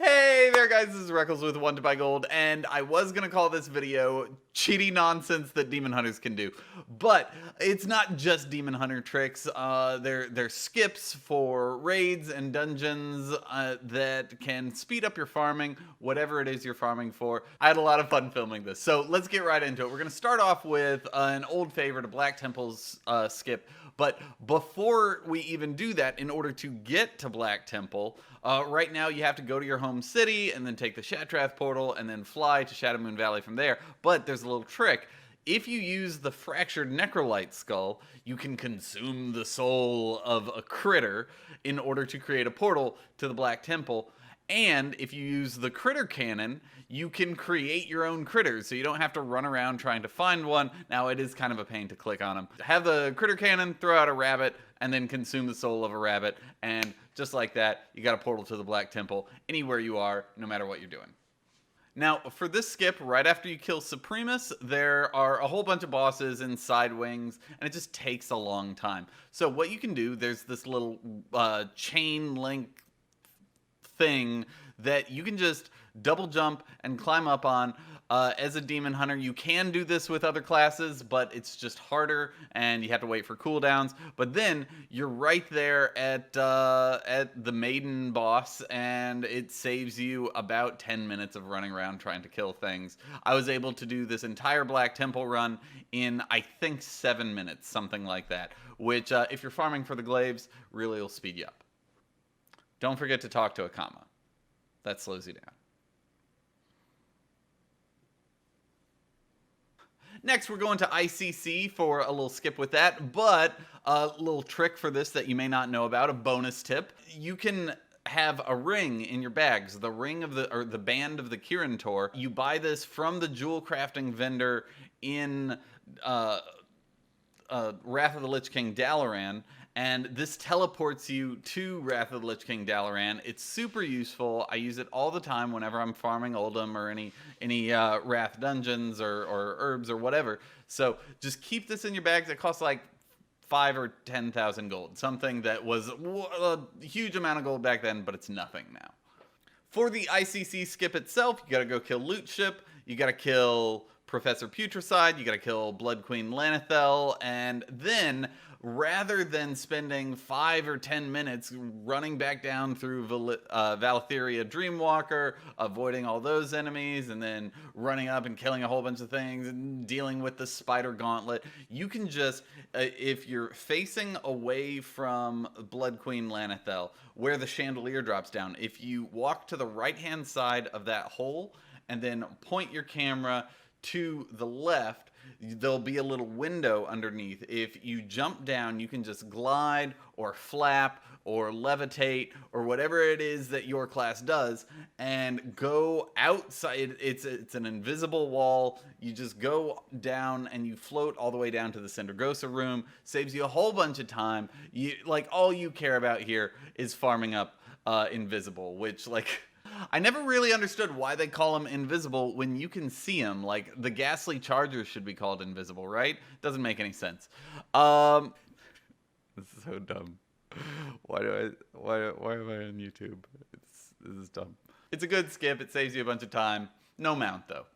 Hey there guys, this is Reckles with WTBGold, and I was gonna call this video cheaty nonsense that demon hunters can do, but it's not just demon hunter tricks. They're skips for raids and dungeons that can speed up your farming, whatever it is you're farming for. I had a lot of fun filming this, so let's get right into it. We're gonna start off with an old favorite, a Black Temple's skip. But before we even do that, in order to get to Black Temple, right now you have to go to your home city and then take the Shatrath portal and then fly to Shadowmoon Valley from there. But there's a little trick. If you use the fractured necrolite skull, you can consume the soul of a critter in order to create a portal to the Black Temple. And if you use the critter cannon, you can create your own critters, so you don't have to run around trying to find one. Now, it is kind of a pain to click on them. Have the critter cannon, throw out a rabbit, and then consume the soul of a rabbit. And just like that, you got a portal to the Black Temple anywhere you are, no matter what you're doing. Now, for this skip, right after you kill Supremus, there are a whole bunch of bosses in Side Wings, and it just takes a long time. So what you can do, there's this little chain link thing that you can just double jump and climb up on. As a demon hunter, you can do this with other classes, but it's just harder and you have to wait for cooldowns. But then you're right there at the maiden boss, and it saves you about 10 minutes of running around trying to kill things. I was able to do this entire Black Temple run in, I think, 7 minutes, something like that, which if you're farming for the glaives, really will speed you up. Don't forget to talk to a comma. That slows you down. Next, we're going to ICC for a little skip with that, but a little trick for this that you may not know about, a bonus tip. You can have a ring in your bags, the ring of the band of the Kirin Tor. You buy this from the jewel crafting vendor in Wrath of the Lich King Dalaran, and this teleports you to Wrath of the Lich King Dalaran. It's super useful. I use it all the time whenever I'm farming Oldhim or any Wrath dungeons or herbs or whatever. So just keep this in your bags. It costs like 5,000 or 10,000 gold, something that was a huge amount of gold back then, but it's nothing now. For the ICC skip itself, you gotta go kill Loot Ship, you gotta kill Professor Putricide, you gotta kill Blood Queen Lanethel, and then rather than spending 5 or 10 minutes running back down through Valetheria Dreamwalker, avoiding all those enemies, and then running up and killing a whole bunch of things and dealing with the Spider Gauntlet, you can just, if you're facing away from Blood Queen Lanethel, where the chandelier drops down, if you walk to the right-hand side of that hole and then point your camera to the left, there'll be a little window underneath. If you jump down, you can just glide or flap or levitate or whatever it is that your class does and go outside. It's an invisible wall. You just go down and you float all the way down to the Cindergosa room. Saves you a whole bunch of time. All you care about here is farming up invisible, which I never really understood why they call them invisible when you can see them. Like, the ghastly chargers should be called invisible, right? Doesn't make any sense. This is so dumb. Why am I on YouTube? This is dumb. It's a good skip. It saves you a bunch of time. No mount, though.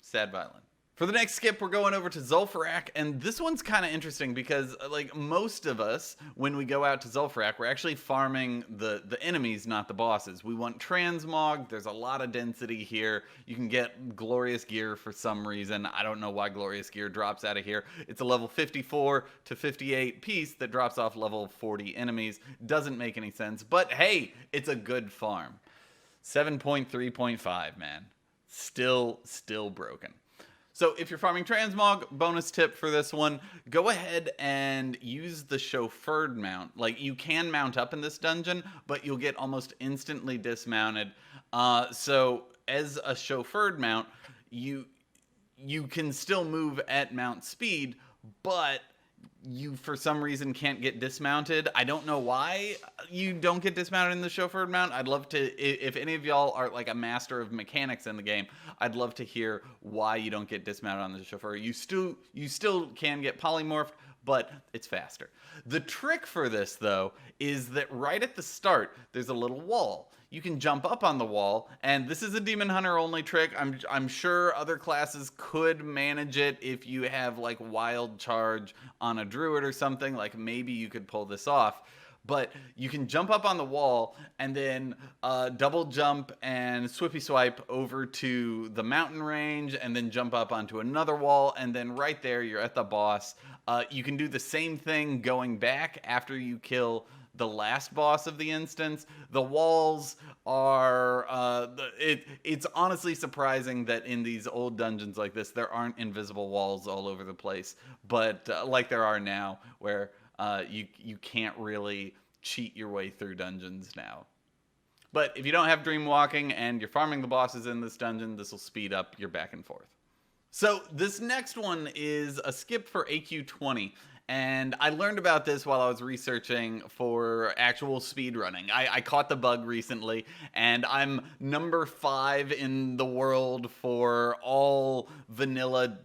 Sad violin. For the next skip, we're going over to Zelfrack, and this one's kind of interesting because, like, most of us, when we go out to Zelfrack, we're actually farming the enemies, not the bosses. We want transmog. There's a lot of density here. You can get glorious gear for some reason. I don't know why glorious gear drops out of here. It's a level 54 to 58 piece that drops off level 40 enemies. Doesn't make any sense, but hey, it's a good farm. 7.3.5, man. Still broken. So if you're farming transmog, bonus tip for this one, go ahead and use the chauffeured mount. Like, you can mount up in this dungeon, but you'll get almost instantly dismounted. So as a chauffeured mount, you can still move at mount speed, but you for some reason can't get dismounted. I don't know why you don't get dismounted in the chauffeured mount. I'd love to, if any of y'all are like a master of mechanics in the game, I'd love to hear why you don't get dismounted on the chauffeur. You still can get polymorphed, but it's faster. The trick for this, though, is that right at the start, there's a little wall. you can jump up on the wall, and this is a Demon Hunter only trick. I'm sure other classes could manage it if you have like Wild Charge on a Druid or something. Like maybe you could pull this off. But you can jump up on the wall and then double jump and swippy swipe over to the mountain range and then jump up onto another wall, and then right there you're at the boss. You can do the same thing going back after you kill the last boss of the instance. The walls are it's honestly surprising that in these old dungeons like this there aren't invisible walls all over the place, but like there are now, where you can't really cheat your way through dungeons now. But if you don't have dream walking and you're farming the bosses in this dungeon, this will speed up your back and forth. So this next one is a skip for AQ20. And I learned about this while I was researching for actual speedrunning. I caught the bug recently, and I'm number 5 in the world for all vanilla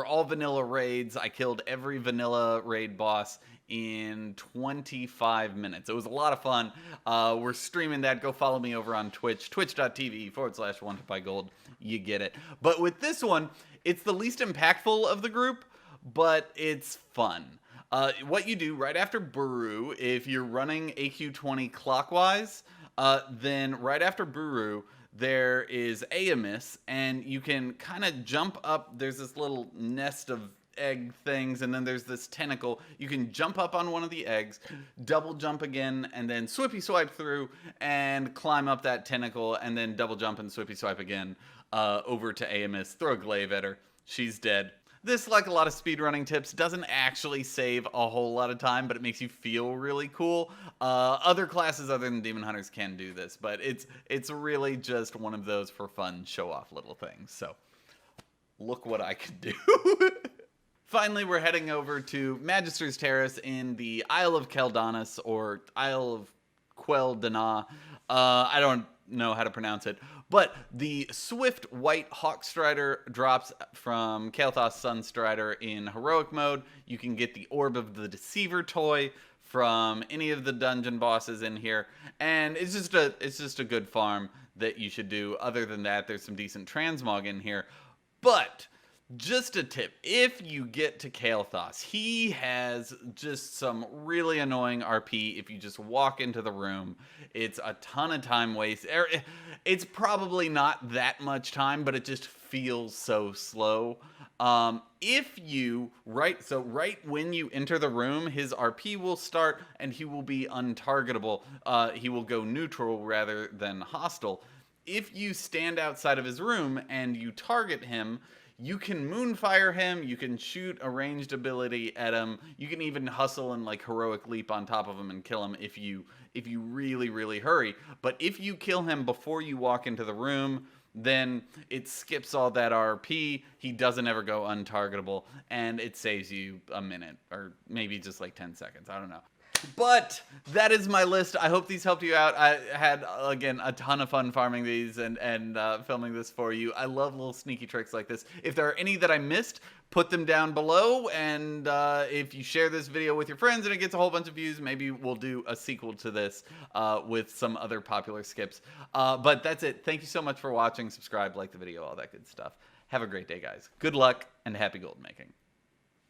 all vanilla raids. I killed every vanilla raid boss in 25 minutes. It was a lot of fun. We're streaming that. Go follow me over on Twitch, twitch.tv/WTBGold. You get it. But with this one, it's the least impactful of the group, but it's fun. What you do right after Buru, if you're running AQ20 clockwise, then right after Buru, there is Addons, and you can kind of jump up. There's this little nest of egg things, and then there's this tentacle. You can jump up on one of the eggs, double jump again, and then swippy swipe through and climb up that tentacle, and then double jump and swippy swipe again over to Addons. Throw a glaive at her. She's dead. This, like a lot of speedrunning tips, doesn't actually save a whole lot of time, but it makes you feel really cool. Other classes other than Demon Hunters can do this, but it's really just one of those for fun, show-off little things. So, look what I can do. Finally, we're heading over to Magisters Terrace in the Isle of Keldanis, or Isle of Quel'Dana. I don't know how to pronounce it, but the Swift White Hawkstrider drops from Kael'thas Sunstrider in heroic mode. You can get the Orb of the Deceiver toy from any of the dungeon bosses in here, and it's just a good farm that you should do. Other than that, there's some decent transmog in here, but just a tip, if you get to Kael'thas, he has just some really annoying RP if you just walk into the room. It's a ton of time waste. It's probably not that much time, but it just feels so slow. If you, right when you enter the room, his RP will start and he will be untargetable. He will go neutral rather than hostile. If you stand outside of his room and you target him, you can moonfire him, you can shoot a ranged ability at him, you can even hustle and like heroic leap on top of him and kill him if you really, really hurry. But if you kill him before you walk into the room, then it skips all that RP, he doesn't ever go untargetable, and it saves you a minute, or maybe just like 10 seconds, I don't know. But that is my list. I hope these helped you out. I had, again, a ton of fun farming these and filming this for you. I love little sneaky tricks like this. If there are any that I missed, put them down below. And if you share this video with your friends and it gets a whole bunch of views, maybe we'll do a sequel to this with some other popular skips. But that's it. Thank you so much for watching. Subscribe, like the video, all that good stuff. Have a great day, guys. Good luck and happy gold making.